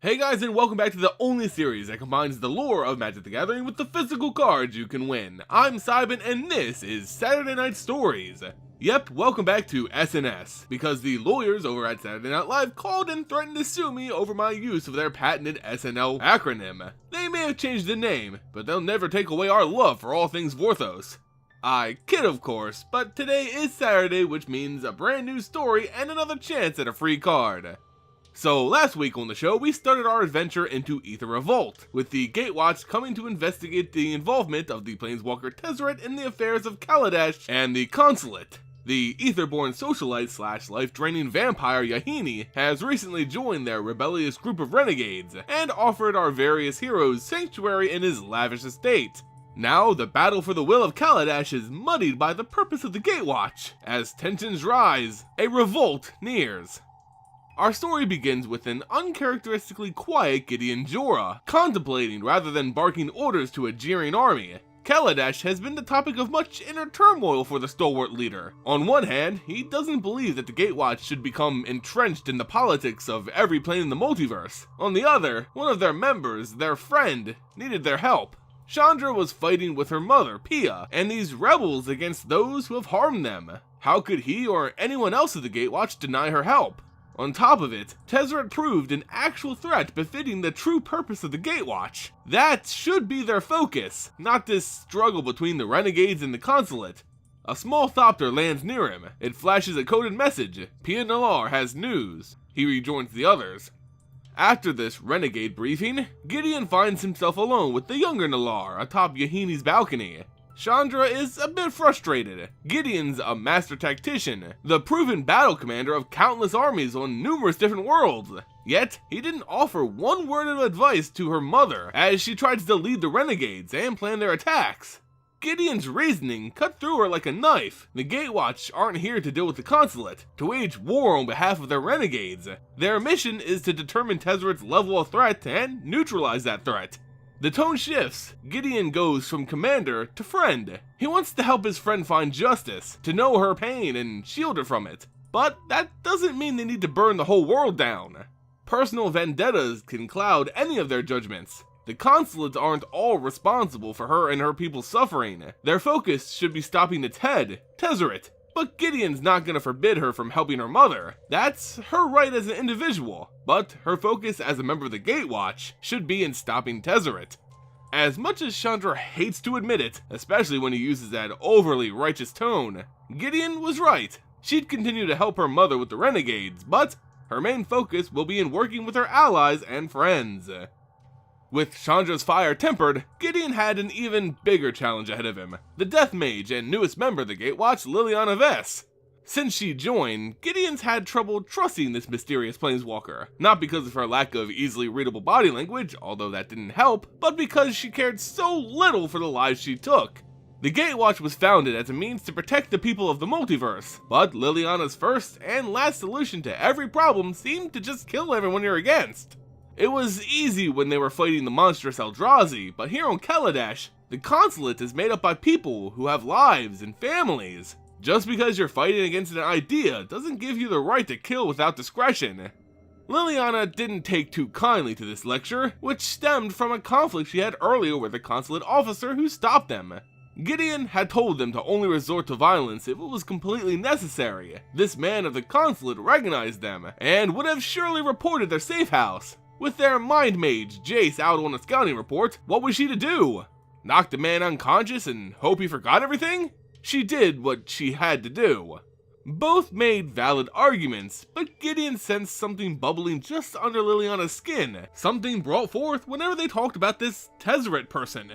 Hey guys, and welcome back to the only series that combines the lore of Magic the Gathering with the physical cards you can win. I'm Simon, and this is Saturday Night Stories. Yep, welcome back to SNS, because the lawyers over at Saturday Night Live called and threatened to sue me over my use of their patented SNL acronym. They may have changed the name, but they'll never take away our love for all things Vorthos. I kid, of course, but today is Saturday, which means a brand new story and another chance at a free card. So last week on the show, we started our adventure into Aether Revolt, with the Gatewatch coming to investigate the involvement of the Planeswalker Tezzeret in the affairs of Kaladesh and the Consulate. The Aetherborn socialite / life-draining vampire Yahini has recently joined their rebellious group of renegades, and offered our various heroes sanctuary in his lavish estate. Now, the battle for the will of Kaladesh is muddied by the purpose of the Gatewatch. As tensions rise, a revolt nears. Our story begins with an uncharacteristically quiet Gideon Jorah, contemplating rather than barking orders to a jeering army. Kaladesh has been the topic of much inner turmoil for the stalwart leader. On one hand, he doesn't believe that the Gatewatch should become entrenched in the politics of every plane in the multiverse. On the other, one of their members, their friend, needed their help. Chandra was fighting with her mother, Pia, and these rebels against those who have harmed them. How could he or anyone else of the Gatewatch deny her help? On top of it, Tezzeret proved an actual threat befitting the true purpose of the Gatewatch. That should be their focus, not this struggle between the renegades and the Consulate. A small thopter lands near him. It flashes a coded message. Pia Nalar has news. He rejoins the others. After this renegade briefing, Gideon finds himself alone with the younger Nalar atop Yahini's balcony. Chandra is a bit frustrated. Gideon's a master tactician, the proven battle commander of countless armies on numerous different worlds. Yet, he didn't offer one word of advice to her mother as she tries to lead the renegades and plan their attacks. Gideon's reasoning cut through her like a knife. The Gatewatch aren't here to deal with the Consulate, to wage war on behalf of their renegades. Their mission is to determine Tezzeret's level of threat and neutralize that threat. The tone shifts. Gideon goes from commander to friend. He wants to help his friend find justice, to know her pain and shield her from it. But that doesn't mean they need to burn the whole world down. Personal vendettas can cloud any of their judgments. The Consulates aren't all responsible for her and her people's suffering. Their focus should be stopping the Tezzeret. But Gideon's not gonna forbid her from helping her mother. That's her right as an individual, but her focus as a member of the Gatewatch should be in stopping Tezzeret. As much as Chandra hates to admit it, especially when he uses that overly righteous tone, Gideon was right. She'd continue to help her mother with the renegades, but her main focus will be in working with her allies and friends. With Chandra's fire tempered, Gideon had an even bigger challenge ahead of him, the Death Mage and newest member of the Gatewatch, Liliana Vess. Since she joined, Gideon's had trouble trusting this mysterious planeswalker, not because of her lack of easily readable body language, although that didn't help, but because she cared so little for the lives she took. The Gatewatch was founded as a means to protect the people of the multiverse, but Liliana's first and last solution to every problem seemed to just kill everyone you're against. It was easy when they were fighting the monstrous Eldrazi, but here on Kaladesh, the Consulate is made up by people who have lives and families. Just because you're fighting against an idea doesn't give you the right to kill without discretion. Liliana didn't take too kindly to this lecture, which stemmed from a conflict she had earlier with a Consulate officer who stopped them. Gideon had told them to only resort to violence if it was completely necessary. This man of the Consulate recognized them, and would have surely reported their safe house. With their mind mage, Jace, out on a scouting report, what was she to do? Knock the man unconscious and hope he forgot everything? She did what she had to do. Both made valid arguments, but Gideon sensed something bubbling just under Liliana's skin, something brought forth whenever they talked about this Tezzeret person.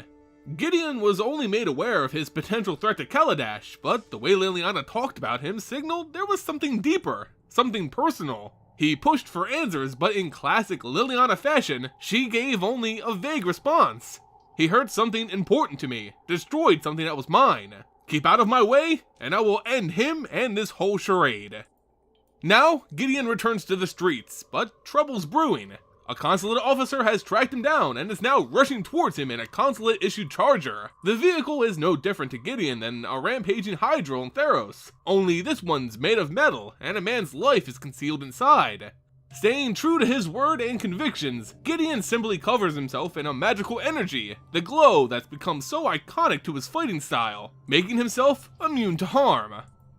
Gideon was only made aware of his potential threat to Kaladesh, but the way Liliana talked about him signaled there was something deeper, something personal. He pushed for answers, but in classic Liliana fashion, she gave only a vague response. He hurt something important to me, destroyed something that was mine. Keep out of my way, and I will end him and this whole charade. Now, Gideon returns to the streets, but trouble's brewing. A Consulate officer has tracked him down and is now rushing towards him in a Consulate-issued charger. The vehicle is no different to Gideon than a rampaging Hydra on Theros, only this one's made of metal and a man's life is concealed inside. Staying true to his word and convictions, Gideon simply covers himself in a magical energy, the glow that's become so iconic to his fighting style, making himself immune to harm.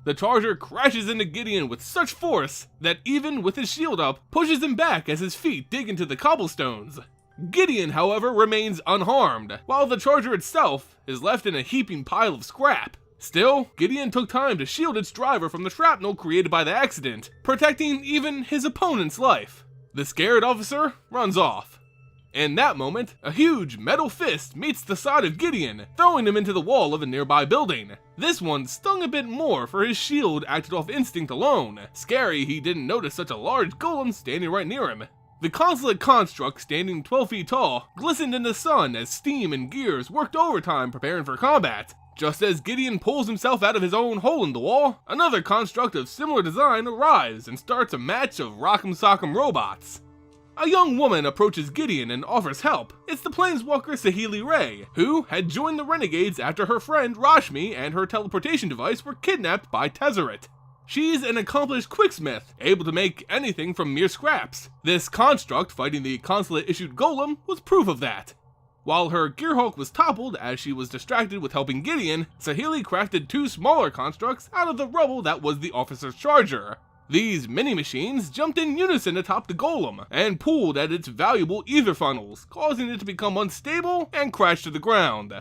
The charger crashes into Gideon with such force that even with his shield up, pushes him back as his feet dig into the cobblestones. Gideon, however, remains unharmed, while the charger itself is left in a heaping pile of scrap. Still, Gideon took time to shield its driver from the shrapnel created by the accident, protecting even his opponent's life. The scared officer runs off. In that moment, a huge metal fist meets the side of Gideon, throwing him into the wall of a nearby building. This one stung a bit more, for his shield acted off instinct alone. Scary he didn't notice such a large golem standing right near him. The Consulate construct, standing 12 feet tall, glistened in the sun as steam and gears worked overtime preparing for combat. Just as Gideon pulls himself out of his own hole in the wall, another construct of similar design arrives and starts a match of Rock'em Sock'em robots. A young woman approaches Gideon and offers help. It's the planeswalker Saheeli Rai, who had joined the Renegades after her friend Rashmi and her teleportation device were kidnapped by Tezzeret. She's an accomplished quicksmith, able to make anything from mere scraps. This construct fighting the Consulate-issued golem was proof of that. While her Gearhulk was toppled as she was distracted with helping Gideon, Saheeli crafted two smaller constructs out of the rubble that was the officer's charger. These mini-machines jumped in unison atop the golem, and pulled at its valuable ether funnels, causing it to become unstable and crash to the ground.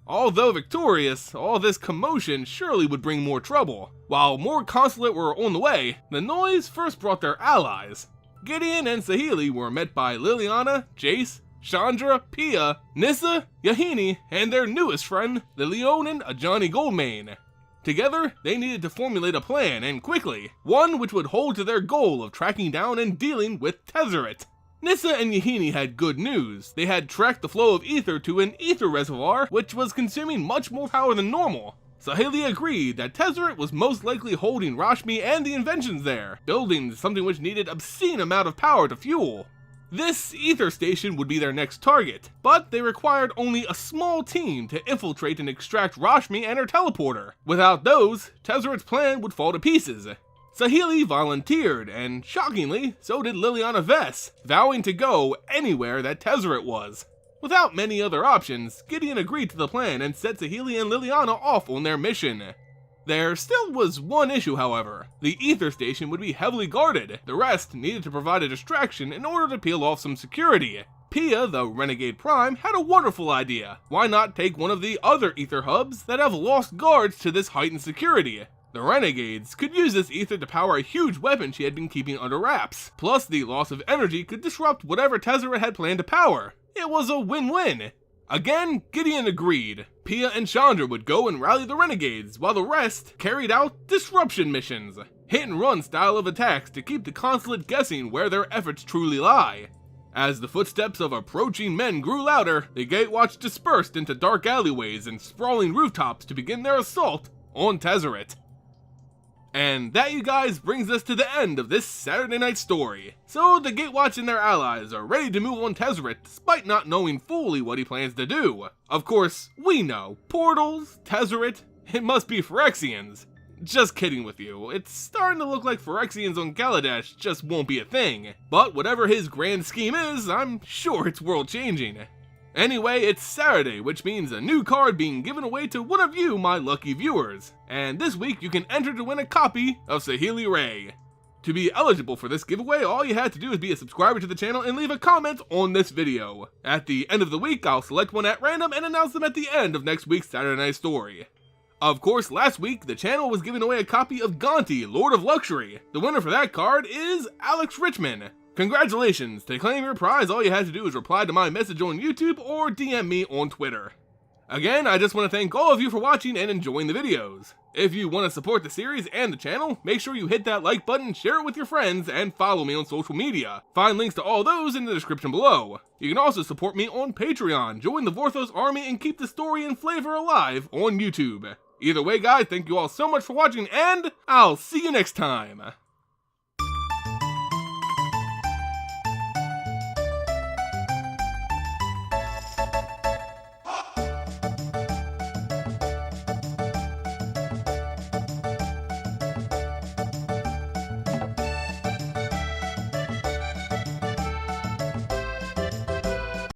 Although victorious, all this commotion surely would bring more trouble. While more Consulate were on the way, the noise first brought their allies. Gideon and Saheeli were met by Liliana, Jace, Chandra, Pia, Nissa, Yahini, and their newest friend, the Leonin Ajani Goldmane. Together, they needed to formulate a plan, and quickly, one which would hold to their goal of tracking down and dealing with Tezzeret. Nissa and Yahini had good news. They had tracked the flow of ether to an ether reservoir, which was consuming much more power than normal. Saheeli agreed that Tezzeret was most likely holding Rashmi and the inventions there, building something which needed obscene amount of power to fuel. This ether station would be their next target, but they required only a small team to infiltrate and extract Rashmi and her teleporter. Without those, Tezzeret's plan would fall to pieces. Saheeli volunteered, and shockingly, so did Liliana Vess, vowing to go anywhere that Tezzeret was. Without many other options, Gideon agreed to the plan and set Saheeli and Liliana off on their mission. There still was one issue, however. The ether station would be heavily guarded. The rest needed to provide a distraction in order to peel off some security. Pia, the Renegade Prime, had a wonderful idea. Why not take one of the other ether hubs that have lost guards to this heightened security? The Renegades could use this ether to power a huge weapon she had been keeping under wraps. Plus, the loss of energy could disrupt whatever Tezzeret had planned to power. It was a win-win. Again, Gideon agreed. Pia and Chandra would go and rally the Renegades, while the rest carried out disruption missions, hit-and-run style of attacks to keep the Consulate guessing where their efforts truly lie. As the footsteps of approaching men grew louder, the Gatewatch dispersed into dark alleyways and sprawling rooftops to begin their assault on Tezzeret. And that, you guys, brings us to the end of this Saturday night story. So the Gatewatch and their allies are ready to move on Tezzeret despite not knowing fully what he plans to do. Of course, we know. Portals, Tezzeret, it must be Phyrexians. Just kidding with you, it's starting to look like Phyrexians on Kaladesh just won't be a thing. But whatever his grand scheme is, I'm sure it's world changing. Anyway, it's Saturday, which means a new card being given away to one of you, my lucky viewers. And this week, you can enter to win a copy of Saheeli Rai. To be eligible for this giveaway, all you have to do is be a subscriber to the channel and leave a comment on this video. At the end of the week, I'll select one at random and announce them at the end of next week's Saturday Night Story. Of course, last week, the channel was giving away a copy of Gonti, Lord of Luxury. The winner for that card is Alex Richmond. Congratulations! To claim your prize, all you have to do is reply to my message on YouTube or DM me on Twitter. Again, I just want to thank all of you for watching and enjoying the videos. If you want to support the series and the channel, make sure you hit that like button, share it with your friends, and follow me on social media. Find links to all those in the description below. You can also support me on Patreon, join the Vorthos army, and keep the story and flavor alive on YouTube. Either way, guys, thank you all so much for watching, and I'll see you next time!